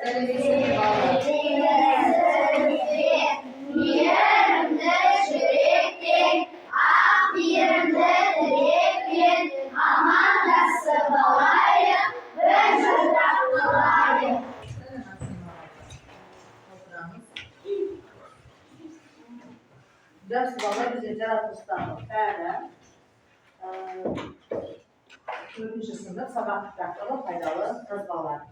Сәлеметсіз бе балалар? Мейірімді жүрекпен, ақ мейірімді тілекпен, амандасып алайық, бір жұртақ болайық. Жақсы балалар, бізде жаратылыстану пәні 4-ші сынып сабақ тақырыбы пайдалы жазбалар.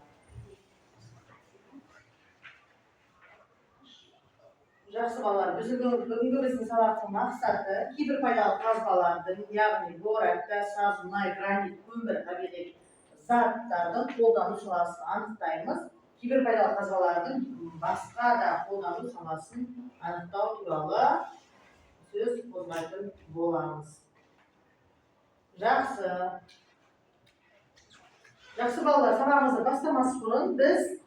Жақсы балалар, бүгінгі біздің сабақтың мақсаты кейбір пайдалы қазбалардың, яғни боракта, саз, мұнай, гранит, көмір, табиғи заттардың қолдану саласын анықтаймыз. Кейбір пайдалы қазбалардың басқа да қолдану саласын анықтау туралы сөз қозғайтын боламыз. Жақсы балалар, сабағымызды бастамас бұрын біз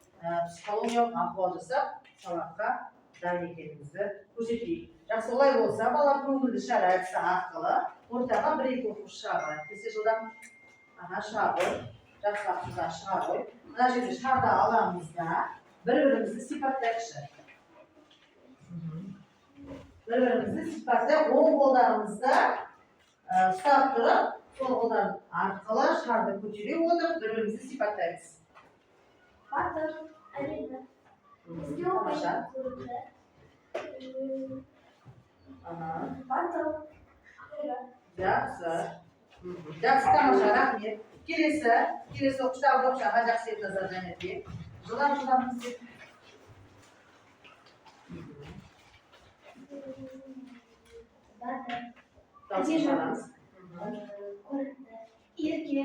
психологиялық ахуал жасап, сабаққа дайын екенімізді көрсетейік. Жақсы, олай болса, балалар көңілді шар әдісі арқылы ортаға бір-екі оқушы шығарып. Кесе жылдан шығарып, жақсы ақылдан шығарып. Мына жерде шарды аламыз да, бір-бірімізді сипаттайықшы. Бір-бірімізді сипаттайық, оң қолдарымызды ұстап тұрып, сол қолдар арқылы шарды көтере отырып, бір-бірімізді сипаттаймыз. Батыр, әрине. Тамаша. Батыр. Жақсы. Жақсы, тамаша, рахмет. Келесі оқыштағы оқшаға жақсы етазар жәнетке. Жылдан істеп. Батыр. Талшықшарамыз. Ерке.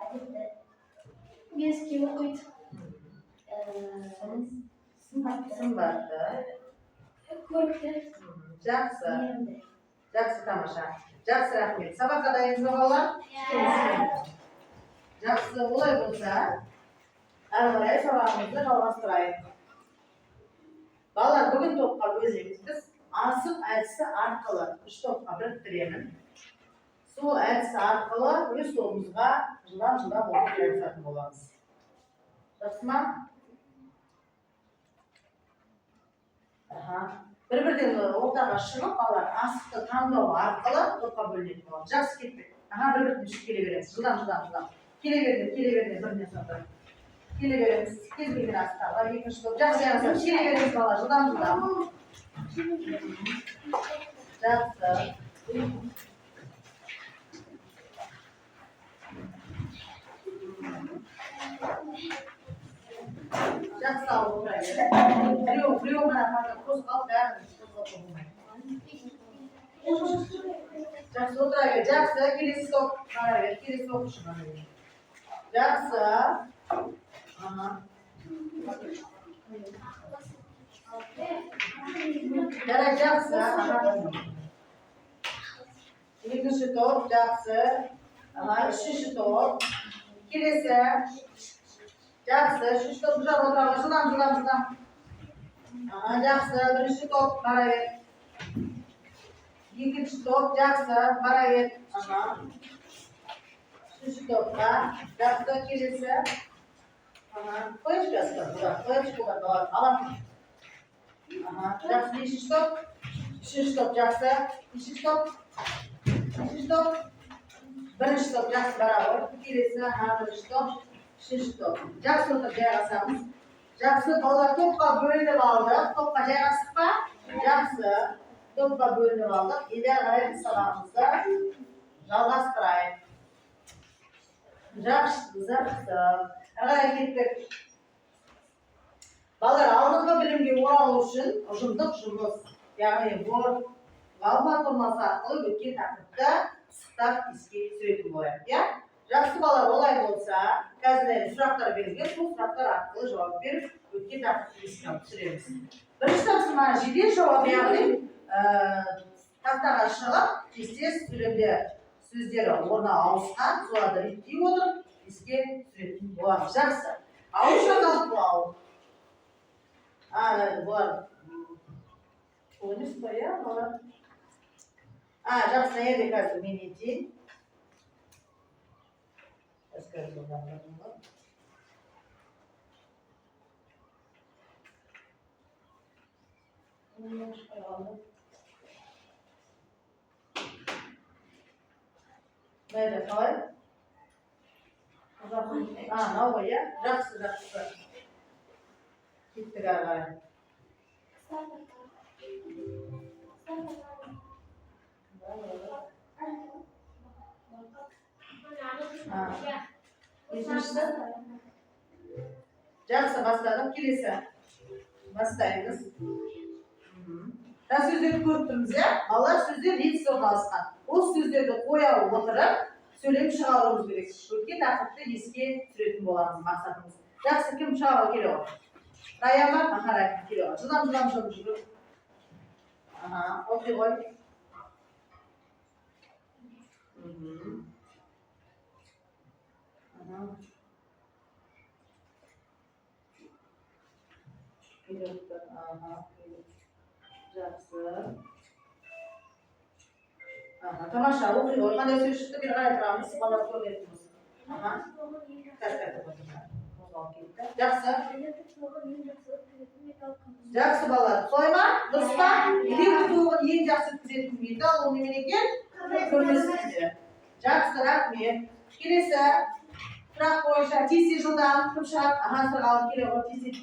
Әдетті. Беске оқиды. Сымбатты. Көрікті. Жақсы. Жақсы, тамаша. Жақсы, рахмет. Сабаққа дайынсыз балалар? Жақсы, олай болса, әрі қарай сабағымызды жалғастырайық. Балалар, бүгін топқа бөлеміз. Біз асық әдісі арқылы 3 топқа біріктіремін. Сол әдісі арқылы өз тобымызға жылдан оқып жататын боламыз. Жақсы ма? Бір-бірден ортаға шығып, балалар асықты таңдау арқылы топқа бөлінетін болады. Жақсы, кеттік. Бір-бірден жүріп келе береміз. Жылдан. Келе беріне біріне соңғы. Келе береміз. Кез келген асықтарға екінші топ. Жақсы, келе береміз балалар. Жылдан. Жақсы. Жақсы алып отырайық. Біреу ғана қозғал, бәрін қозғалту болмайды. Жақсы, отырайық. Жақсы, келесі топ қарайық. Келесі оқушы қарайық. Жақсы. Жарай, жақсы. Екінші топ, жақсы. Үшінші топ. Келесі. Жақсы, үшінші топ бұжақ отырауға. Жылдам. Жақсы, бірінші топ қарайық. Екінші топ, жақсы, қарайық. Үшінші топқа. Жақсы, келесі. Қойшы жасқа, қойшы қолдар, алам. Жақсы, бесінші топ. Үшінші топ, жақсы. Үшінші топ. Бірінші топ, жақсы, барауыр. Келесі, бірінші топ. Үшінші топ. Жақсы отыр, жайғасамыз. Жақсы, балалар топқа бөлініп алдық. Топқа жайғастық па? Жақсы. Топқа бөлініп алдық. Енді қарай сабағымызды жалғастырайық. Жақсы. Қарай кеттік. Балалар, алдыңғы білімге оралу үшін ұжымдық жұмыс, яғни ғалым формасы арқылы өткен тақырыпты пысықтап еске түсіретін болайық. Жақсы балалар, олай болса, қазір сұрақтар берілген, сол сұрақтар арқылы жауап беріп, өткен тақырыпты еске түсіреміз. Бірінші тапсырма жедел жауап, яғни тақтаға шығып, тез сөздері орнына ауысқан, соларды реттей отырып, еске түсіретін боламыз. Жақсы. Ауызша талқылау. Бұлар ойныс па, балар? Жақсы, енді қазір мен етейін. Mayli, qo'y. Navba ya. Yaxshi. Ketdi qarg'ay. Beshinchisi. Yaxshi boshladim. Kelesi. Boshlaymiz. So'zlarni ko'rib turibmiz ya. Alloh so'zlar yetti so'zlasgan. O so'zlarni qo'ya o'tirib, söyleyip çıkarmamız gerek. Ülke takipte eski süretim olan maksatımız. Yaxshi kim çağırı geliyor? Dayanlar hakaret geliyor. Zıdam. Aha, okey koy. Aha. Geliyor. Aha. Yaxshi. Aha, tamasha o'qiy. Qanday so'zishdi bir qarab turamiz. Ballar ko'ryapmiz. Aha. Yaxshi. Yaxshi ballar. Qo'yma, do'stlar. Ilib tuğun eng yaxshi kuzatib metal, u nima ekan? Ko'rmaslikda. Yaxshi, rahmat. Kelesi. Turoq qo'yishlar. Tez yildan qimshab, aha, sirg'alib keladi, tez.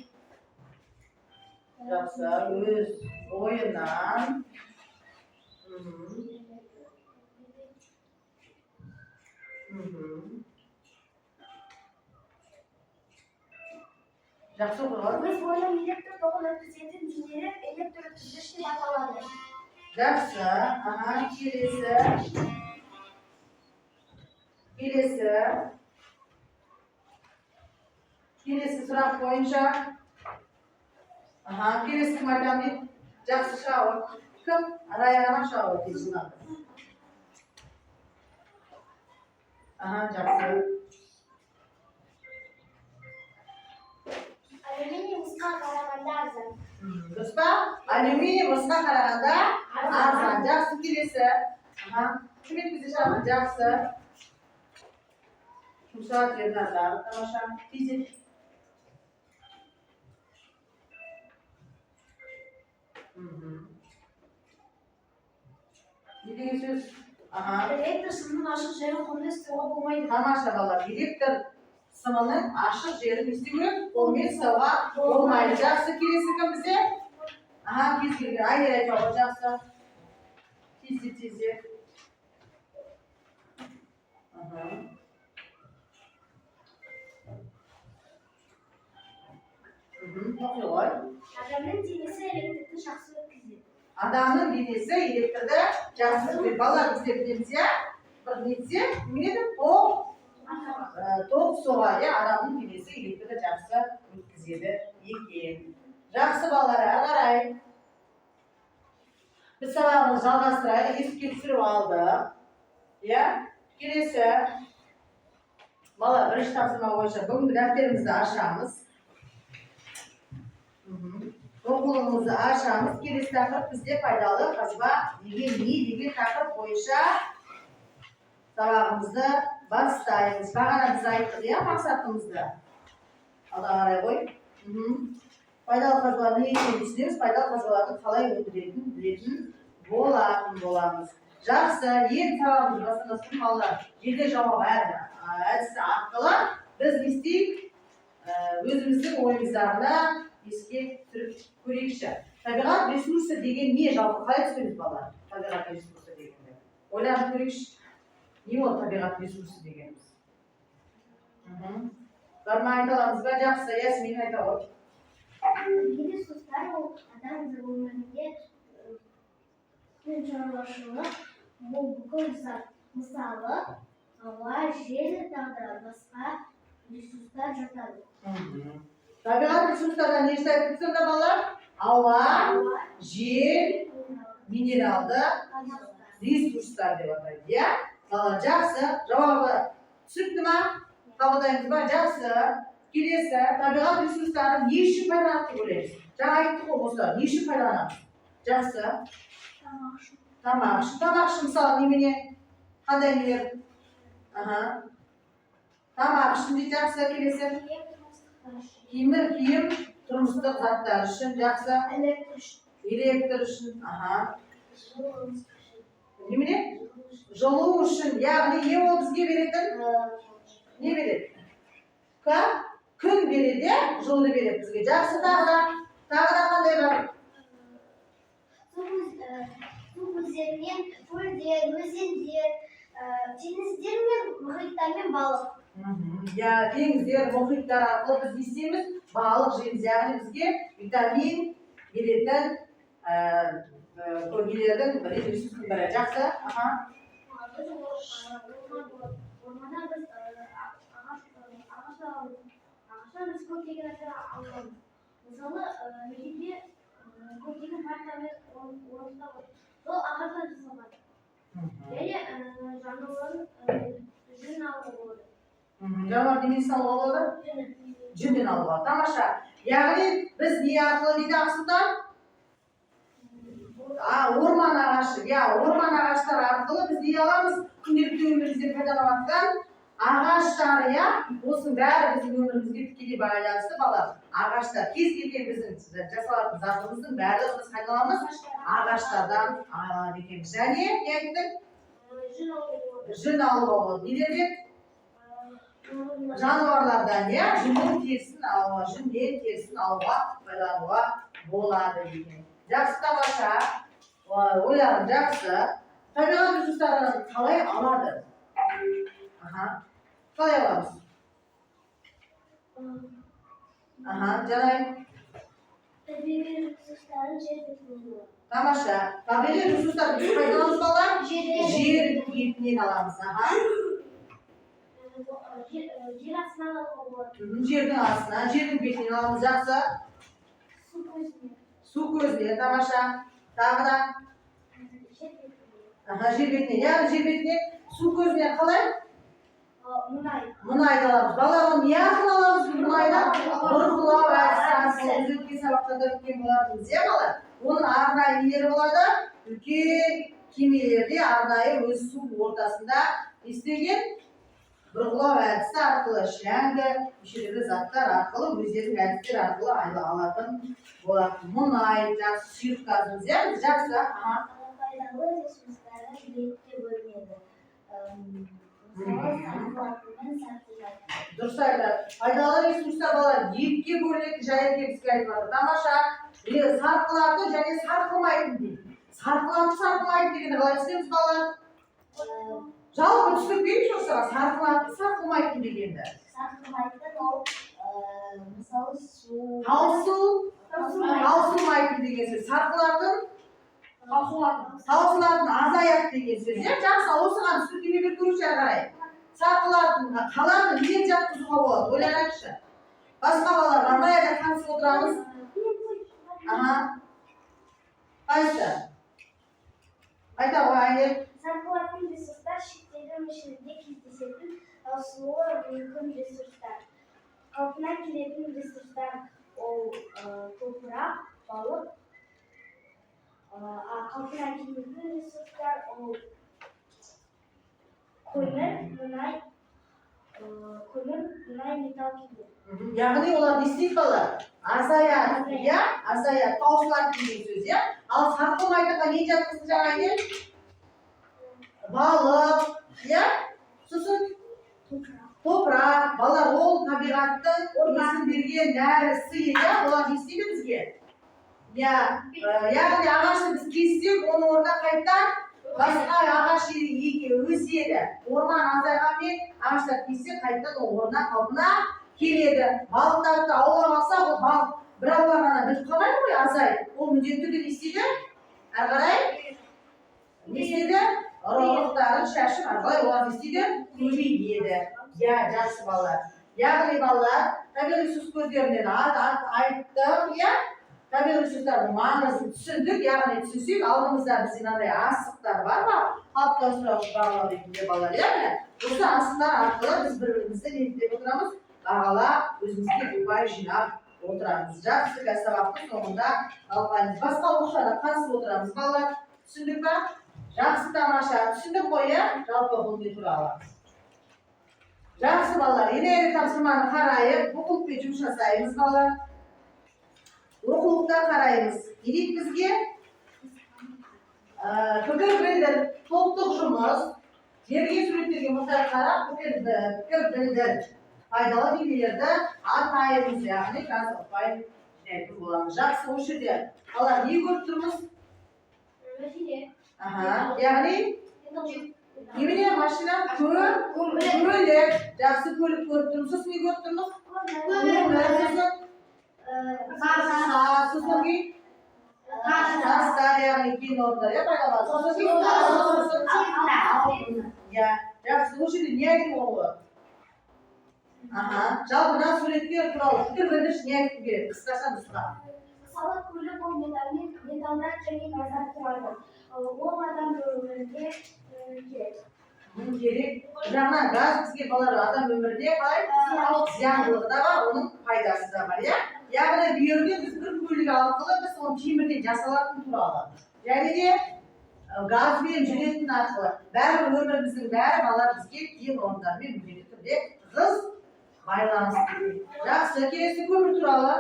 Yaxshi, o'z o'yindan. Yaxshi o'qigan. Biz bo'ylab elektr tog'ini o'tkazadigan dinlari elektr o'tkazish deb ataladi. Yaxshi. Aha, kelesi so'roq bo'yicha. Aha, kelesi maydonda yaxshi shahar. Kim? Rayhona shahar deyiladi. Aha, yaxshi. Alyuminiy misqa qaraganda arzon. Do'stlar, alyuminiy misqa qaraganda arzon. Yaxshi kelesi. Aha, kim yetkazishadi? Yaxshi. Shumshaq yerlardan tomosha fizik. Ne degan so'z? Aha. Elektr simning oshiq jeri qonday istivo bo'lmaydi. Tomosha bolalar, elektr simining oshiq jeri istivo bo'lmaydi, istivo bo'lmaydi. Yaxshi kelesi kim bizga? Aha, kelgan. Ayay javob yaxshi. Tez. Aha. O'qiyo'l. Odamning denesi elektrni shaxsiy o'tkazadi. Adamning denesi elektrda yaxshi o'tkazadi. Bolalar bizda bilamiz ya. Bir nechta nima to'q so'g'adi. Adamning denesi elektrda yaxshi o'tkazadi ekan. Yaxshi bolalar, qarang. Biz sababini жалғастырайық. Esga tushirib oldik. Ya, kelesi. Bolalar, birinchi topshirma bo'yicha bugungi daftarimizni ochamiz. O'quvimizni açamiz. Kelesi taqib bizga foydali qazba degan taqib bo'yicha sababimizni boshlaymiz. Bag'ana biz aytdik ya maqsadimizda. Alloh qaray qo'y. Foydali qazbalarni nechini tushunamiz, foydali qazbalarni qalay o'ndirishni bilетін bo'lamiz. Жақсы, eng sababimiz masalasi bolalar. Yerda javob әдісі арқылы biz ne isteyik? O'zimizning o'yimizlarni esga tushirib ko'raylikchi. Tabiat resursi degan ne жалпы qalay tushunamiz bolalar? Tabiat resursi deganda. O'ylab ko'raylikchi. Ne o tabiat resursi deganimiz? Barma aytamiz, yaxshi, Yasmin aytadi. Resurslar odam zamonlariga jonlashuvi bu misoli havo, yer, tog'lar, boshqa resurslar yotadi. Tabiat resurslardan nechta aytibsizlar bolalar? Havo, yer, mineralda resurslar deb ataydi. Ya? Bolalar, yaxshi. Javobi tushunibdimi? Qabuldaymizmi? Yaxshi. Kelesi, tabiat resurslarini ne uchun foydalanib deb o'ylaysiz? Жаңа aytdik o'g'izlar, ne uchun foydalanamiz? Yaxshi. Tamam. Shu tamoq misol nimani qanday yer? Aha. Tamam, şimdi yaxshi kelesi. Kiyim, turmushda zatlar uchun yaxshi. Электр үшін, немене? Жылу үшін, яғни не ол бізге беретін? Не береді? Күн береді, жылуды береді бізге. Жақсы, тағы да қандай бар? Су көздерінен көлдер, өзендер, теңіздер мен мұхиттар мен балық. Теңіздер, мұхиттар арқылы біз не істейміз? Балық жейміз, яғни бізге витамин беретін көлгелердің ресурсының бірі. Жақсы. Орманда біз ағаштан біз көптеген нәрселер аламыз. Мысалы, мектепте көптеген парталар орнында бар. Сол ағаштан жасалған. Және жануарлардың жүнін алуға болады. Жануар денесін алуға болады? Жүннен алуға. Тамаша. Яғни біз не арқылы дейді Ақсұлтан? Орман ағашы. Орман ағаштар арқылы біз не аламыз? Күнделікті өмірімізде пайдаланатын ағаштар, осының бәрі біздің өмірімізге тікелей байланысты балалар. Ағаштар кез келген біздің жасалатын затымыздың бәрі біз пайдаланамыз ағаштардан алады екенбіз. Және не айттық? Жүн алуға болады. Нелерден? Жануарлардан, жүннен терісін алуға пайдалануға болады екен. Жақсы, тамаша. Ойларың жақсы. Табиғат ресурстарын қалай алады? Қалай аламыз? Жарай. Табиғи ресурстарын жер бетінен алады. Тамаша. Табиғи ресурстарды біз пайдаланамыз балалар? Жер бетінен аламыз. Жер астынан алуға болады. Жердің астынан, жердің бетінен аламыз. Жақсы. Су көзінен. Су көзінен, тамаша. Тағы да? Жер бетінен. Жер бетінен су көзінен қалай? Мұнайды аламыз. Балалар, не арқылы аламыз мұнайды? Бұрғылау әдісі. Біз өткен сабақтарда өткен болатынбыз, балалар? Оның арнайы нелері болады? Үлкен кемелерде арнайы өз су ортасында істеген бұрғылау әдісі арқылы шәңгі, мүшелері заттар арқылы, өздерінің әдістер арқылы алатын болатын. Мұнай, жақсы сұйық газымыз, біз жақсы. Пайдалы ресурстары екіге бөлінеді. Дұрыс айтады. Пайдалы ресурстар балалар екіге бөлінеді, және бізге айтып жатыр. Тамаша. Сарқылатын және сарқылмайтын дейді. Сарқылатын дегенді қалай түсінеміз балалар? Жалпы түсінбейміз осыға сарқылатын, сарқылмайтын дегенді. Сарқылмайтын ол мысалы су. Таусылмайтын деген сөз. Сарқылатын, таусылатын, азаяды деген сөз. Жақсы, осыған түсіндірме беріп көріңізші ары қарай. Сарқылатын, қаланы неден жатқызуға болады? Ойланайықшы. Басқа балалар арнайы да қатысып отырамыз. Қайсы? Айта ғой, Сарқылатын ресурстар шектегі мөлшерде кездесетін таусылуы мүмкін ресурстар. Қалпына келетін ресурстар ол топырақ, балық. Қалпына келетін ресурстар ол көмір, мұнай, металл кендер. Яғни олар не істейді балалар? Азаяды, азаяды, таусылады деген сөз, Ал сарқылмайтынға не жатқызды жаңа Балық, сосын топырақ, балалар ол табиғаттың өзін берген нәрісі, олар не істейді бізге? Яғни ағашты біз кессек, оның орнына қайтар басқа ағаш өседі. Орман азайғанмен ағаштар кессек, қайтадан ол орнына қалпына келеді. Балықтарды аулап алсақ, ол балық бір аулағана бітіп қалмайды ғой, азайып. Ол міндетті түрде не істейді? Әрі қарай не істейді? Ұрықтарын шашып, әрі қарай олар не істейді? Көбейеді. Жақсы балалар. Яғни балалар, табиғи ресурс көздерінен айттық, табиғи ресурстардың маңызын түсіндік, яғни түсінсек, алдымызда бізде мынандай асықтар бар ма? Қалыптастыру бағалау ретінде балалар, осы асықтар арқылы біз бір-бірімізді неліктеп отырамыз? Бағалап, өзімізге ұпай жинап отырамыз. Жақсы сабақтың соңында талқылаймыз. Басқа оқушыларға қатысып отырамыз. Балалар, түсіндік па? Жақсы, тамаша. Түсіндік қой, жалпы бұл не туралы? Жақсы балалар, енелі тапсырманы қарайып, оқулықпен жұмыс жасаймыз балалар. Оқулықта қараймыз. Керек бізге пікір білдір, топтық жұмыс, берген суреттерге мұндай қарап, пікір білдір. Пайдалы белгілерді атаймыз, яғни жазбай жинайтын боламыз. Жақсы, осы жерде қалар не көріп тұрмыз? Яғни немене машина көлік. Жақсы, көлік көріп тұрмыз. Сосын не көріп тұрмыз? Сосын кейін тастар, яғни кен орындар, пайдаланады. Жақсы, осы жерде не айтып олы? Жалпы мына суреттер туралы пікір білдірші, не айтып керек? Қысқаша нұсқа. Мысалы, көлік ол металдан және газдан тұрады. Ол адам өмірінде керек. Керек. Жаңа газ бізге балалар адам өмірінде қалай? Зияндылығы да бар, оның пайдасы да бар, иә? Яғни бүйірде біз бір көлік арқылы біз оны темірден жасалатын туралы. Және де газбен жүретін арқылы бәрі өміріміздің бәрі балалар бізге кен орындарымен міндетті түрде тығыз байланысты. Жақсы, келесі көмір туралы.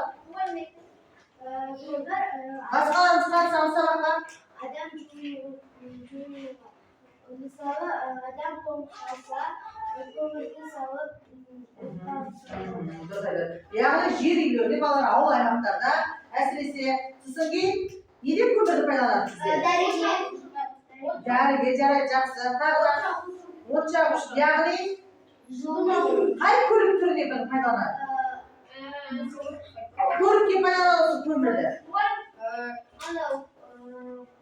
Басқаларымыз қатысамыз сабаққа. Мысалы, адам тоңып қалса, көмірді салып, яғни жер үйлерде балалар ауыл аймақтарда әсіресе сосын кейін неде көмірді пайдаланады сіздер? Дәріге жарайды, жақсы. От жағыш, яғни қай көлік түріне пайдаланады? Көлікке пайдаланады көмірді.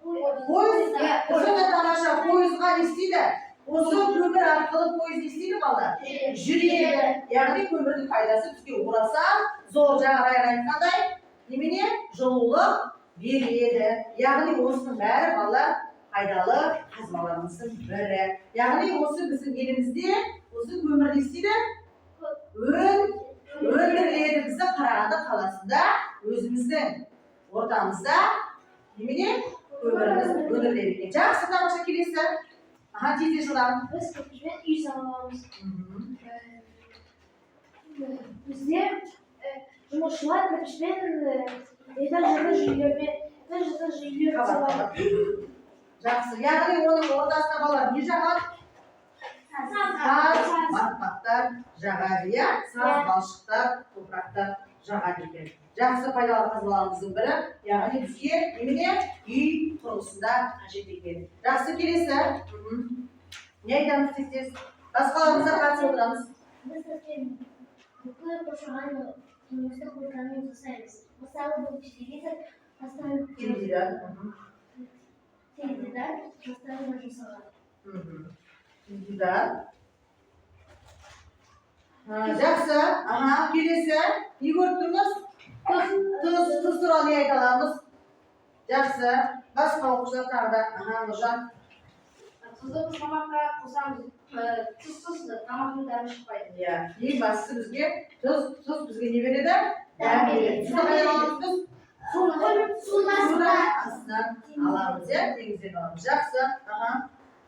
Пойыз, осында тамаша пойызға не істейді? Осы көмір арқылы пойыз не істейді балалар? Жүреді. Яғни көмірдің пайдасы бізге орасан зор, жағырайға айтқандай, немене? Жылулық береді. Яғни осының бәрі балалар пайдалы қазбаларымыздың бірі. Яғни осы біздің елімізде осы көмір не істейді? Өндіріледі. Біздің Қарағанды қаласында өзіміздің ортамызда немене? Көміріміз өндіріледі екен. Жақсы, тамаша, келесі. Тез жылдам. Біз кірпішпен үй саламыз. Бізде жұмысшылар кірпішпен этажды жүйелер салады. Жақсы, яғни оның ортасына балалар не жағады? Саз, батпақтар жағады, иә? Саз, балшықтар, топырақтар жағады екен. Жақсы, пайдалы қазбаларымыздың бірі, яғни бізге немене? Үй құрылысында қажет екен. Жақсы, келесі. Не айтамыз тез? Басқаларымызға қатысып отырамыз. Біз бүкіл қоршаған ортаны қолданумен жасаймыз. Мысалы, бұл телевизор жастарына жасалады. Жақсы, келесі. Не көріп тұрмыз? Тұз туралы не айта аламыз? Жақсы. Басқа оқушылар тағы да. Нұржан. Тұзды біз тамаққа қосамыз. Тұзсыз тамақтың дәмі шықпайды. Ең бастысы бізге тұз бізге не береді? Дәм береді. Тұзды қайдан аламыз? Судан астынан аламыз, теңізден аламыз. Жақсы.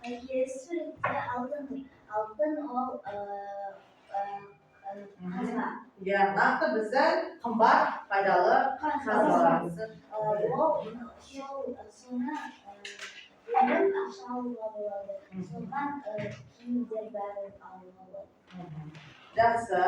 Келесі суретте алтын ол қазба. Нақты біздің қымбат пайдалы қазбаларымызды. Ол соны ақша алуға болады. Соған киімдер бәрін алуға болады. Жақсы.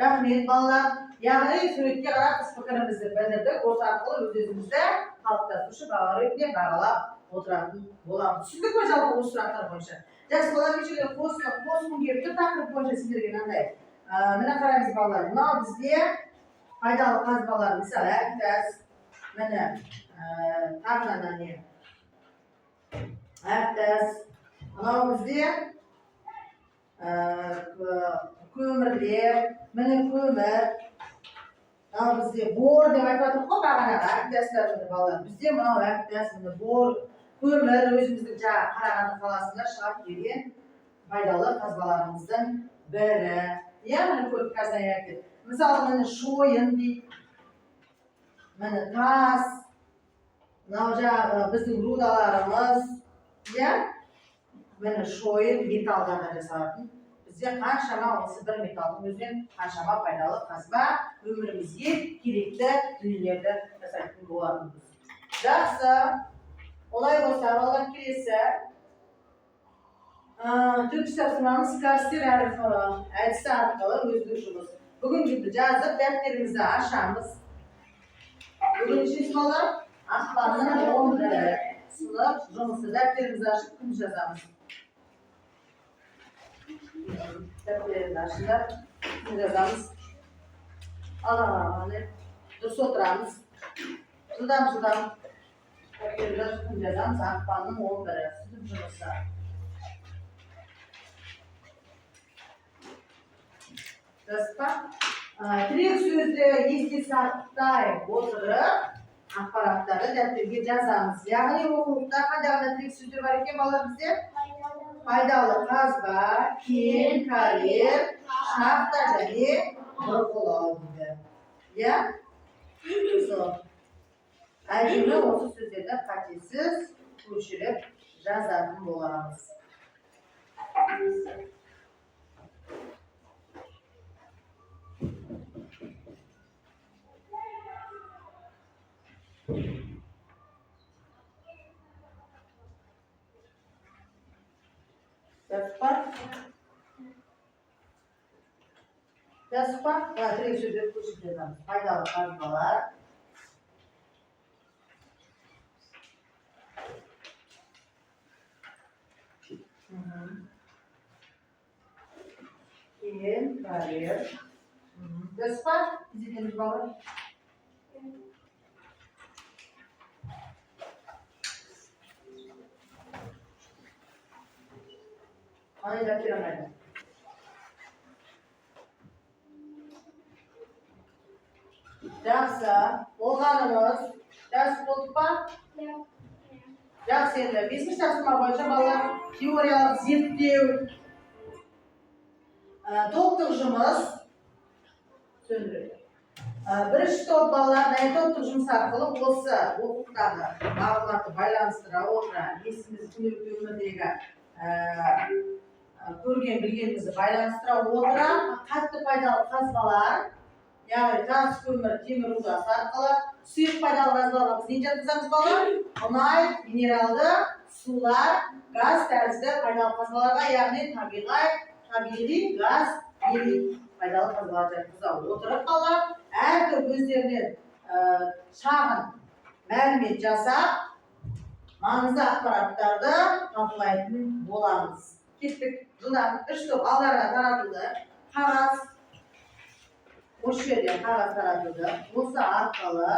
Рахмет, балалар. Яғни суретке қарап біз пікірімізді білдірдік. Осы арқылы өз-өзімізді қалыптастырушы баға ретінде бағалап отыратын боламыз. Түсіндік пе жалпы осы сұрақтар бойынша? Жақсы, балалар, кешелер қосқым келіп тұр, тақырып бойынша сіздерге мынандай. Міне қараңыз балалар, мынау бізде пайдалы қазбалар, мысалы әктас, міне тағынан не? Әктас, мынау бізде көмірлер, міне көмір, мынау бізде бор деп айтып жатыр ғой бағанағы әктастар міне балалар. Бізде мынау әктас, міне бор, көмір өзіміздің жаңа Қарағанды қаласында шығарып келген пайдалы қазбаларымыздың бірі. Міне көріп қазір айтып. Мысалы, міне шойын дейді. Міне тас. Мынау жаңағы біздің рудаларымыз. Міне шойын металдардан жасалатын Bizde qanшама осы бір металдың өзінен қаншама пайдалы қазба өмірімізге керекті дүниелерді жасайтын болатынбыз. Жақсы. Олай болса, балалар келесі. Төртінші тапсырмамыз кәрістер әдісі арқылы өздік жұмыс. Бүгін жазып дәптерімізді ашамыз. Бүгінгі балалар ақпанның 11-і сынып жұмысы дәптерімізді ашып күн жазамыз. Дәптерімізді ашыңдар, күн жазамыз. Алаңа, дұрыс отырамыз. Жылдам. Дәптерімізді ашып күн жазамыз. Ақпанның 11-і сынып жұмысы. Тірек сөзді есте сақтай отырып, ақпараттарды дәптерге жазамыз. Яғни оқулықта қандай тірек сөздер бар екен балалар бізде? Пайдалы қазба, кен, карьер, шахта және бұрғылау дейді. Иә? Әдемі осы сөздерді қатесіз көшіріп жазатын боламыз. Жазып па? Тірек сөздерді көшіріп жазамыз. Пайдалы қазбалар. Кен, карьер. Жазып па? Кезетеміз балалар. Қандай дәптер алады? Жақсы. Болғанымыз жақсы болдық па? Жақсы енді. 5-ші тапсырма бойынша балалар теориялық зерттеу. Топтық жұмыс. Сөндіреді. Бірінші топ балалар топтық жұмыс арқылы осы оқулықтағы мағлұматты байланыстыра отыра есіміз күнделікті өмірдегі көрген білгенімізді байланыстыра отыра қатты пайдалы қазбалар, яғни тас, көмір, темір рудасы арқылы сұйық пайдалы қазбаларға біз не жатқызамыз балалар? Мұнай, минералды, сулар, газ тәрізді пайдалы қазбаларға, яғни табиғи газ, пайдалы қазбалар жатқыза отырып балалар әртүрлі өздерінен шағын мәлімет жасап, маңызды ақпараттарды талқылайтын боламыз. Кеттік. Жылдан 3 топ алдарға таратылды. Қағаз. Осы жерде қағаз таратылды. Осы арқылы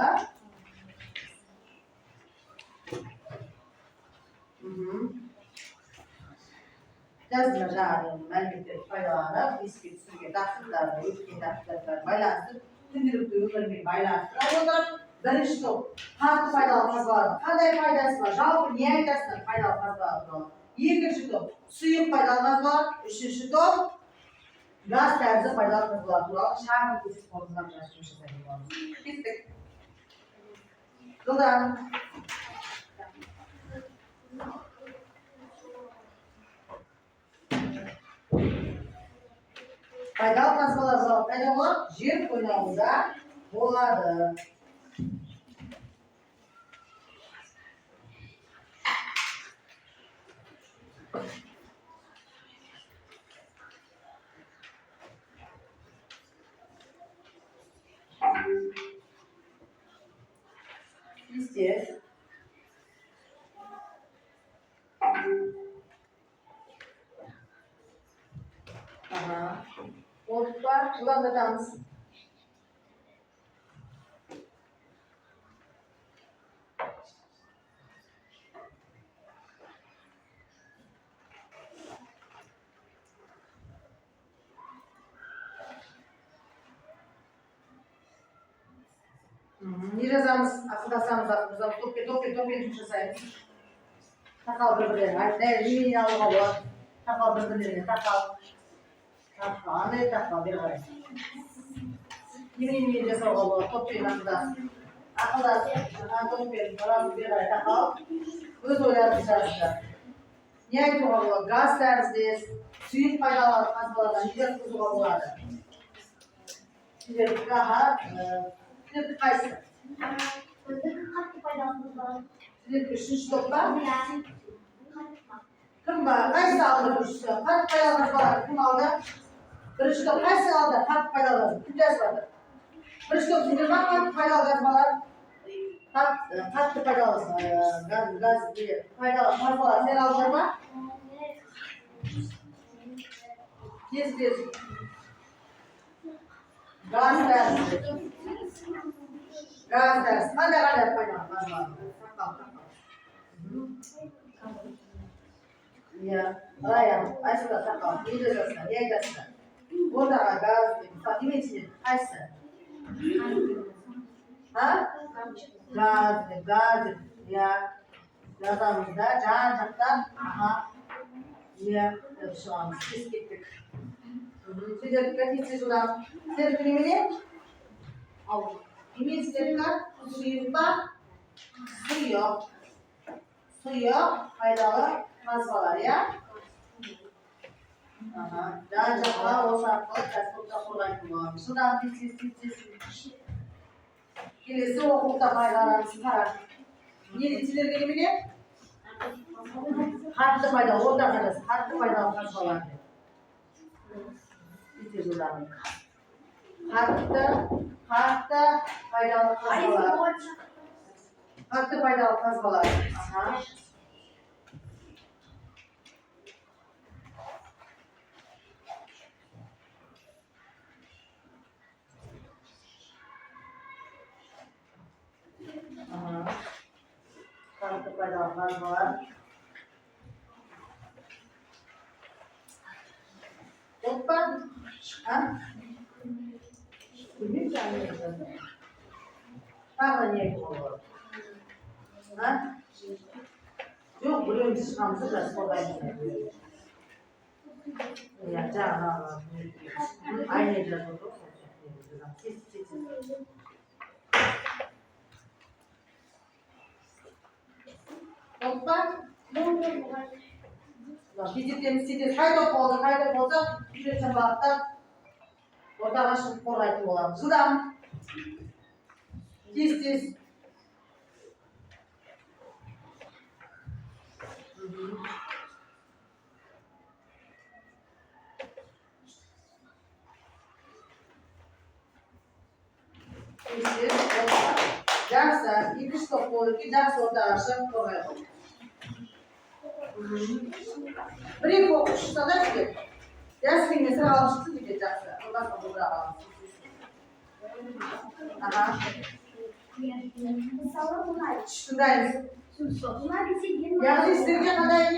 жаздыма жаңағы мәліметтерді пайдаланып, еске түсірген тақырыптарды, өткен тақырыптарды байланыстырып, күнделікті өмірмен байланыстыра отырып, бірінші топ қатты пайдалы қазбалардың қандай пайдасы бар? Жалпы не айтасыңдар пайдалы қазбалар туралы? Екінші топ сұйық пайдалы қазбалар, үшінші топ газ тәрізді пайдалы қазбалар туралы шағын көшіп қорытындылап жұмыс жасайтын боламыз. Кеттік. Жылдан. Пайдалы қазбалар пайда болады, жер қойнауында болады. Здесь. Опа, жылдамдатамыз. Не жазамыз, ақылдасамыз, топпен жұмыс жасаймыз. Тақал бір-бірлеріне, немене алуға болады. Тақал бір-бірлеріне, тақал, бері қарай. Немене жасауға болады, топпен ақылдас, топпен бері қарай тақал, өз ойларын жазды. Не айтуға болады, газ тәріздес, Suyun faydalı kazmalardan yüzde kuzuğa oladı. Sizler daha sizler kaysı? Bizde katlı faydamız var. Sizler üçüncü toplar. Yani Kim var? Kaysı aldı üçüncü top? Kaç faydalı var? Kim aldı? Birinci top kaysı aldı? Kaç faydalı? Kimler vardı? Birinci top sizler var kaç faydalı kazmalar? Kaç faydalı gaz diye faydalı kazmalar sen aldın mı? Bir. Gaz dersi. Gaz dersi. Hadi faydalı kazmalar. Ya, ayağım, aşağıda takal, yiyeceksin, yiyeceksin. Burada gaz, Fatime için kaçsın? Ha? Gaz, ya. Gazımızda, can, aha. Ya, şu an biz gittik. Size dikkat edin şuradan. Size filmini al. Kimin isterler? Suyu faydalı fazlalar ya. Aha. Daha canlı o şartlar çok kolay kullanılır. Şuradan siz. Kilisi hukukta faydalarını çıkarar. Yediciler bilimini hattı faydalı, o da faydalı. Hattı faydalı fazlalar. Bitir buradan. Hattı faydalı fazlalar. Hattı faydalı fazlalar. Aha. Hattı faydalı fazlalar. Hoppa. Ha? Bugün canlı. Tamam niye olur? Ha? Yok buraya biz çıkamızı da kolay değil. Ya canım. Aynı yerde olur. Siz. Hoppa. Biziklerimiz haydi oldu. Bir için bakta. Orada aşık kolaydı olan. Şuradan. Siz. Dersen, İbiş topu ki ders orada aşık kolay olur. Bir kokuş sana ki. Ders bilmesine alıştı bir de derse. Ondan sonra burada alıştı. Aha. Şuradayız. Yani istediğin kadar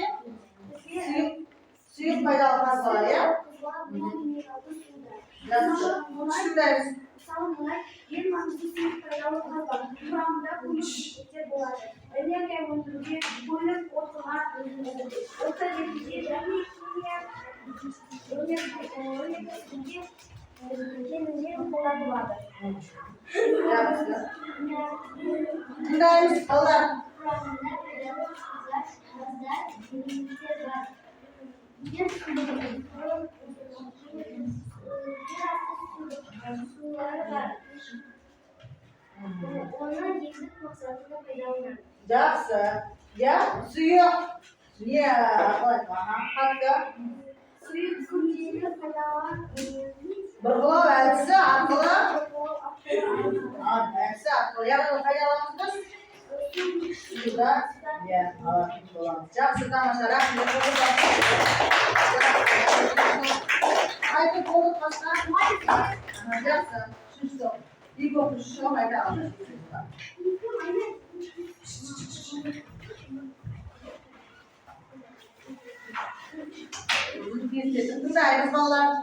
iyi. Suyun faydalı fazlalar ya. Şuradayız. Şuradayız. Allah. Onlar geçmek maksatında faydalanır. Жақсы. Ya suyu. Niye? Hakkı. Suyu kullanımı faydalar. Bırgılау әдісі арқылы. Әдісі арқылы. Яғни қайдаламыз? Суда. Ya alатын боламыз. Жақсы тамаша. Рахмет. Айтып болып қашқан. Жақсы. Үшінші топ. İlk okuşu şu haydi alın. Güzel ballar.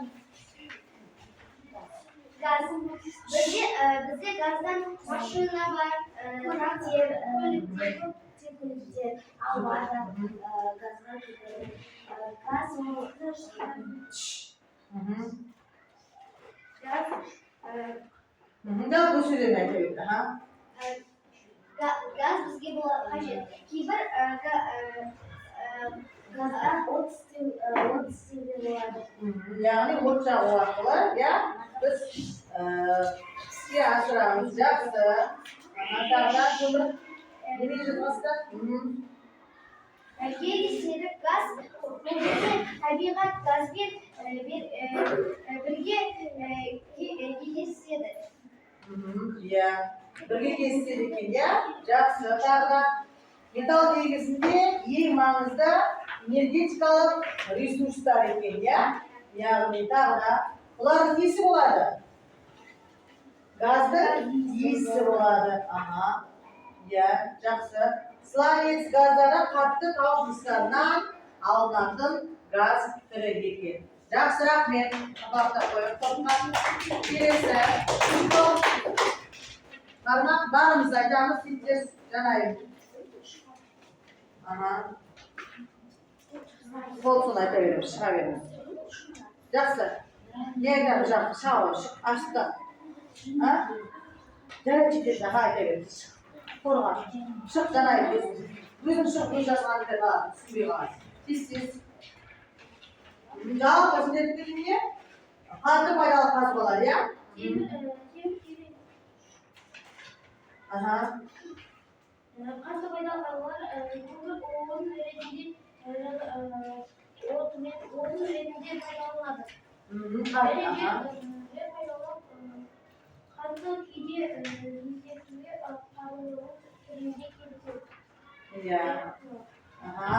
Bizde gazdan maşına var, Da bu süreme koyuyor ha. Gaz bizge bu hacı. Kibar gazdan o't stilde bo'ladi. Ya'ni o't chaqu orqali ya biz iskga asramiz. Yaxshi. Mana ko'mir nima yozmasdan? Keyin gaz tabiat gazga birga kesishadi. Ya, birga kesishadi ekan ya. Yaxshi. Tag'da metal negizinde eng ma'nozda energetikalik resurslar ekan ya. Ya'ni tag'da ularning nesi bo'ladi? Gazda isi bo'ladi. Aha. Ya, yaxshi. Slavets gazlari qattiq avtobuslardan olinadigan gaz turi ekan. Yaxshi, rahmat. Qabaqda qo'yib qo'ygan. Kelesi. Barimiz aytamiz, siz janayib. Aha. Bolsun aytaveramiz, chiqaveramiz. Yaxshi. Yerdan yaxshi, shavosh, ashta. Ha? Jarib ketdi, ha aytaveramiz. Qo'rg'on. Chiq janayib. O'zim chiq qo'yasizlar deb tushunmayman. Siz. Javob qilishni qanday foydali qaz bo'ladi, ya? Aha. Qanday foydali qazlar? O'rin verilgan o'rin verilgan foydalanadi. Ya. Aha,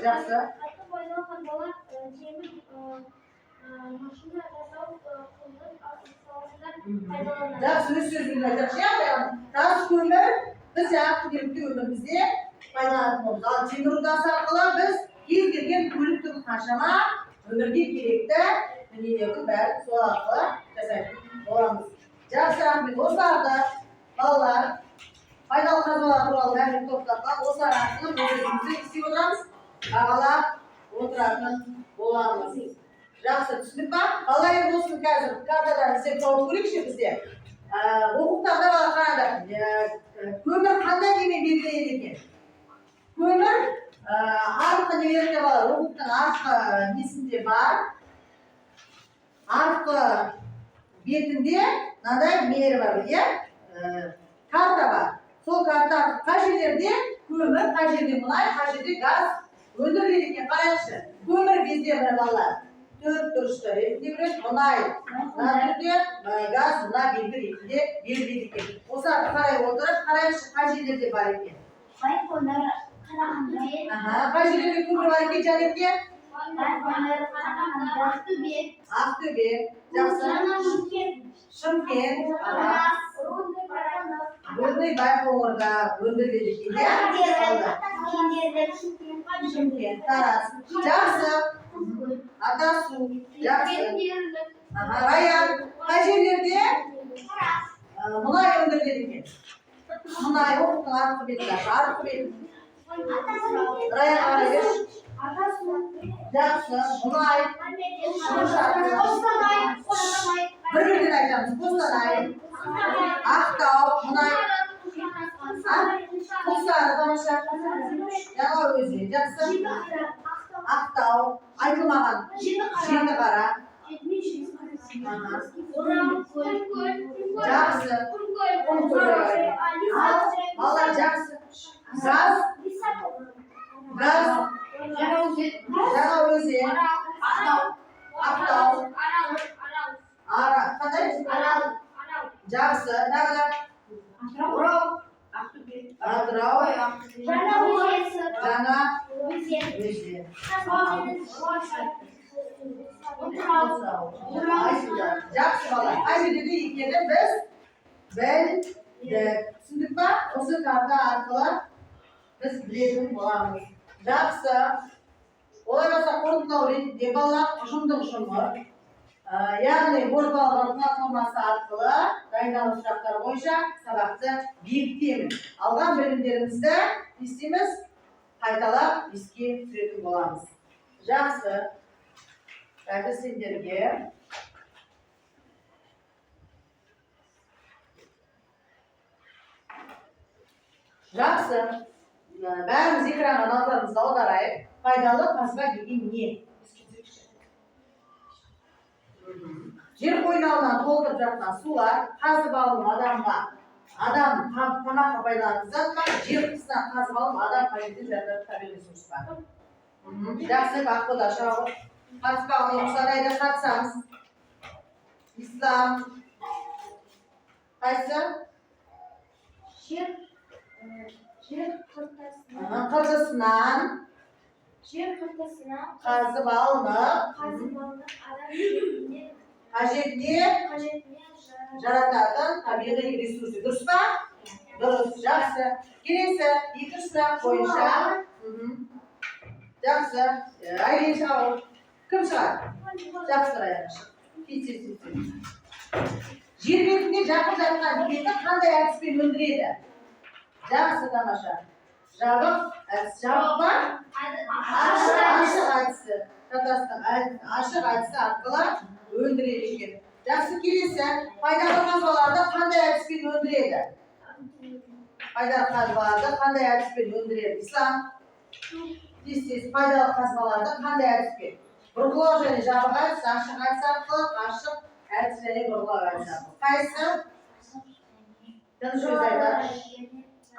yaxshi. Yaxshi so'zinglar yaxshi. Gaz ko'mir biz yaxshi o'zimizga foydalanamiz. Temir orqali biz kez kelgan bo'lib turib qashama umrga kerakda dunyoga bari sol orqali jasad bo'lamiz. Yaxshi rahmat do'stlar. Bolalar foydali qazonlar turalari to'xtatib, o'sar orqali o'zimizni istib o'tiramiz. Bag'alab o'tiradigan bo'lamiz. Yaxshi tushunibmi? Qalay bo'lsin hozir kartalarni sen topib ko'rikchi bizga. O'qitanda bana qaradi. Ko'mir qanday demek belgilaydi ekan? Ko'mir arqa yerda bor, o'qitdan arqa nesinde bor. Arqa betinde qanday mer bor ya? Karta bor. Sol karta qaysi yerda ko'mir, qaysi yerda mulay, qaysi yerda gaz o'ndiriladi ekan. Qarangchi. Ko'mir bizda bir bolalar. 4 turishda reptibret mulay. Natrijda gaz mulay belgilaydi, belgilaydi ekan. O'sha qaray o'tirib, qarangchi qaysi yerda bor ekan. Aha, qaysi yerda ko'mir bor ekan janibga? Aqto'be. Yaxshi. Shimkent. Aha. Bunday Bayqo'rda o'ndiriladi ekan. Shimkent, Taraz. Yaxshi. Atasu. Yaxshi. Aha, Rayan. Qaysi yerda? Mulay o'ndiriladi ekan. Mulay o'qitdan arqa betlar, arqa bet. Rayan qaraysiz. Yaxshi, mulay. Bir-biridan aytamiz. Qo'stanay. Aqtov, mulay. Qo'sari tomosha. Yana o'zi. Yaxshi. Aqtov, aytilmagan. Jinni qara. Yaxshi. Valla yaxshi. Gaz. Gaz. Yana o'zi. Aqtov. Ara. Qanday? Yaxshi. Naqda? Atrov. Jana. O'zi. Yaxshi bola. Qaysi dedi ikkiga biz tushundikmi? O'sha karta orqali biz biladigan bo'lamiz. Yaxshi. O'ylasa qo'rqinavring debalar qo'shimdir shumir. Ya'ni Bo'rtog'lar platformasi orqali tayinlanish shartlari bo'yicha sabaqni bekitamiz. Algan bilimlarimizda istimiz qaytalab eski suratga olamiz. Yaxshi. Qayta senlarga yaxshi. Barimiz ekranga nazarimizda oldiraylik. пайдалы қазба деген не? Жер қойнауынан толтырып жатқан сулар қазып алынып адам тамаққа пайдаланып жатқан жер қысынан қазып алынып адам қажетті жататын табиғи ресурстар. Жақсы, ақбота шауы. Қатыспаған оқушыларға қатысамыз. Ислам. Қайсы? Жер қыртысынан қазып алынып қажетіне жарататын табиғи ресурсы. Дұрыс па? Дұрыс. Жақсы. Келесі екінші сұрақ бойынша. Жақсы. Айлин шауы. Кім шығар? Жақсы аяқ. Жер бетіне жақын жатқан кенді қандай әдіспен өндіреді? Жақсы, тамаша. Жабық әдіс. Жабық па? Ашық әдісі. Ашық әдісі арқылы өндіреді екен. Жақсы, келесі. Пайдалы қазбаларды қандай әдіспен өндіреді? Пайдалы қазбаларды қандай әдіспен өндіреді? Ислам. Тез пайдалы қазбаларды қандай әдіспен? Бұрғылау және жабық әдіс, ашық әдіс арқылы, ашық әдіс және бұрғылау әдіс арқылы. Қайсы? Дұрыс сөз айтады.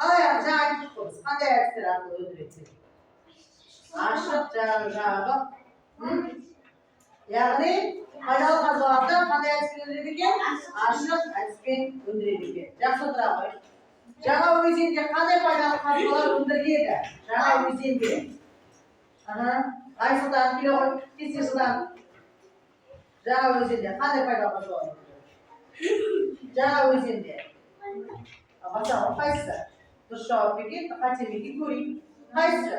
Қалай жаңа айтып қойдыңыз? Қандай әдістер арқылы өндіреді? Ашық, жабық. Яғни пайдалы қазбаларды қандай әдіспен өндіреді екен? Ашық әдіспен өндіреді екен. Жақсы отыра ғой. Жаңа өзенде қандай пайдалы қазбалар өндіріледі? Жаңа өзенде. Айсұлтан келе ғой. Кесе жылдан. Жаңа өзенде қандай пайдалы қазбалар өндіріледі? Жаңа өзенде. Басағы қайсысы? Дұрыс жауап берген, қате ме екен көрейін. Қайсысы?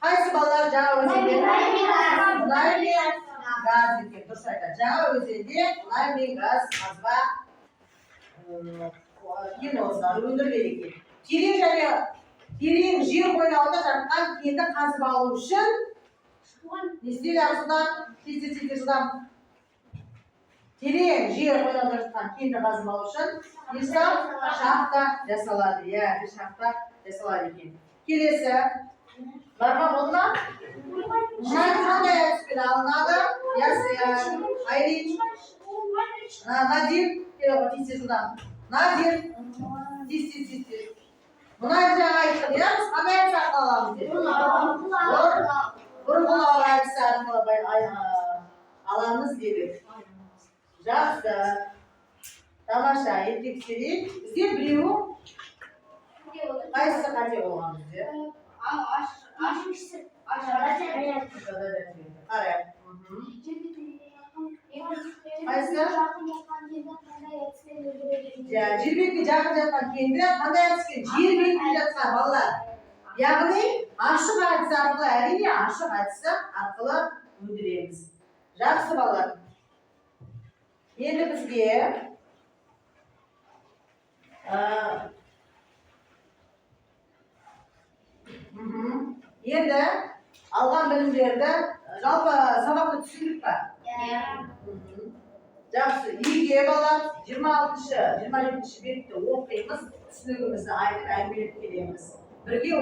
Қайсы балалар жаңа өзенде? Мұнай мен газ екен. Дұрыс айтады. Жаңа өзенде мұнай мен газ қазба кен орындары өндіріледі екен. Терең жер қойнауында жатқан кенді қазып алу үшін не істейді Арсұлтан? Тез жылдам. Терең жер қойнауында жатқан кенді қазып алу үшін шахта жасалады. Иә, шахта жасалады екен. Келесі. Барға болма? Мұнай қандай әдіспен алынады? Айлин. Надир. Тез жылдам. Надир. Тез. Мұнайды жаңа айттық, иә? Біз қандай әдіс арқылы аламыз деді? Бұрғылау әдісі арқылы аламыз дедік. Жақсы. Тамаша, тексерейік. Бізде біреуі қайсысы қате болған бізде? Қарай. Қайсысы? Жер бетіне жақын жатқан кенді қандай әдіспен? Жер бетіне жатқан балалар. Яғни ашық әдісі арқылы, әрине ашық әдісі арқылы өндіреміз. Жақсы балалар. Енді бізге енді алған білімдерді жалпы сабақты түсіндік па? Жақсы. Үйге балалар 26-27 бетті оқимыз, түсінігімізді айтып әңгімелеп келеміз. Бірге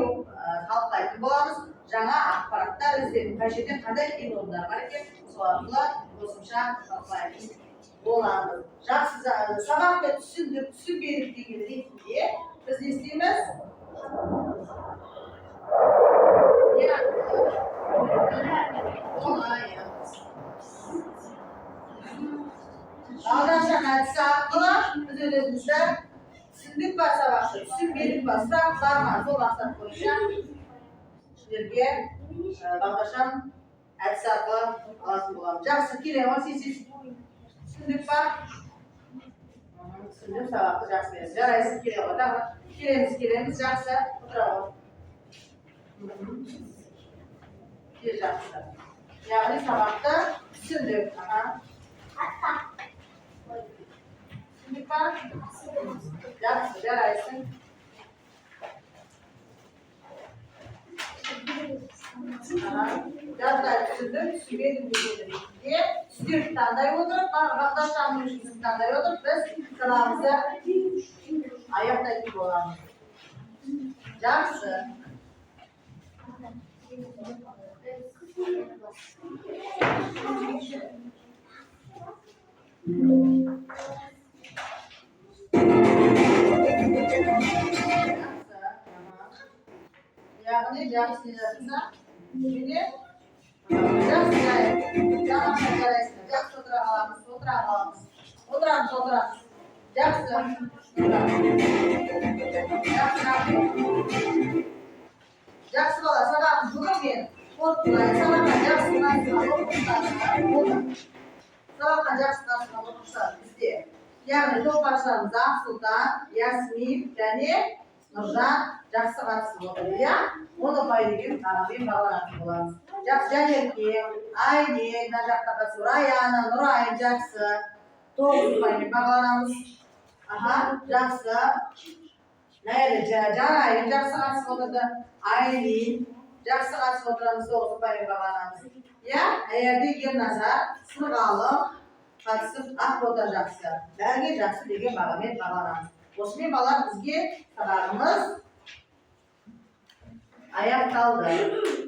талқылайтын боламыз. Жаңа ақпараттар іздеудің қажетті қандай кен орындары бар екен, сол арқылы қосымша талқылаймыз. Боламыз. Жақсы. Сабақты түсіндік, түсінбедік деген ретінде біз не істейміз? Алданшақ әдісі арқылы біз өзімізді түсіндік па сабақты, түсінбедік па, сұрақ бар ма? Сол мақсат бойынша сіздерге бағдаршам әдісі арқылы алатын боламыз. Жақсы, келемін, түсіндік па? Түсіндім, сабақты жақсы бересіз. Жарайсыз, келе ғой, тағы. Келеміз, жақсы. Отыра ғой. Жақсы. Яғни сабақты түсіндік. Түсіндік па? Жақсы, жарайсың. Жаздай түсіндім, түсінбедім деген ретінде түстерді таңдай отырып, бағдаршамның жұмысын таңдай отырып, біз сабағымызды аяқтайтын боламыз. Жақсы. Яғни жақсы жазса, міне жақсы жақсы жарайсың. Жақсы отыра қаламыз, отыра қаламыз. Отырамыз, отырамыз. Жақсы. Жақсы бала, сабағын бүгін мен қорытындылайын. Сабаққа жақсы қатысқан оқушылар. Сабаққа жақсы қатысқан оқушылар бізде. Яғни топ-баршамыз Ақсұлтан, Ясмин және Нұржан жақсы қатысып отыр, иә? Оны ұпай деген бағамен бағаланатын боламыз. Жақсы Жанерке, Айнек, мына жақта қатысып, Раяна, Нұрайын жақсы 9 ұпаймен бағаланамыз. Жақсы. Жарайын жақсы қатысып отырды. Айнин жақсы қатысып отырамыз, 9 ұпаймен бағаланамыз. Иә? Әйелде Ерназар, Сырғалым қатысып, Ақбота жақсы. Бәрге жақсы деген бағамен бағаланамыз. Осымен балалар бізге сабағымыз аяқталды.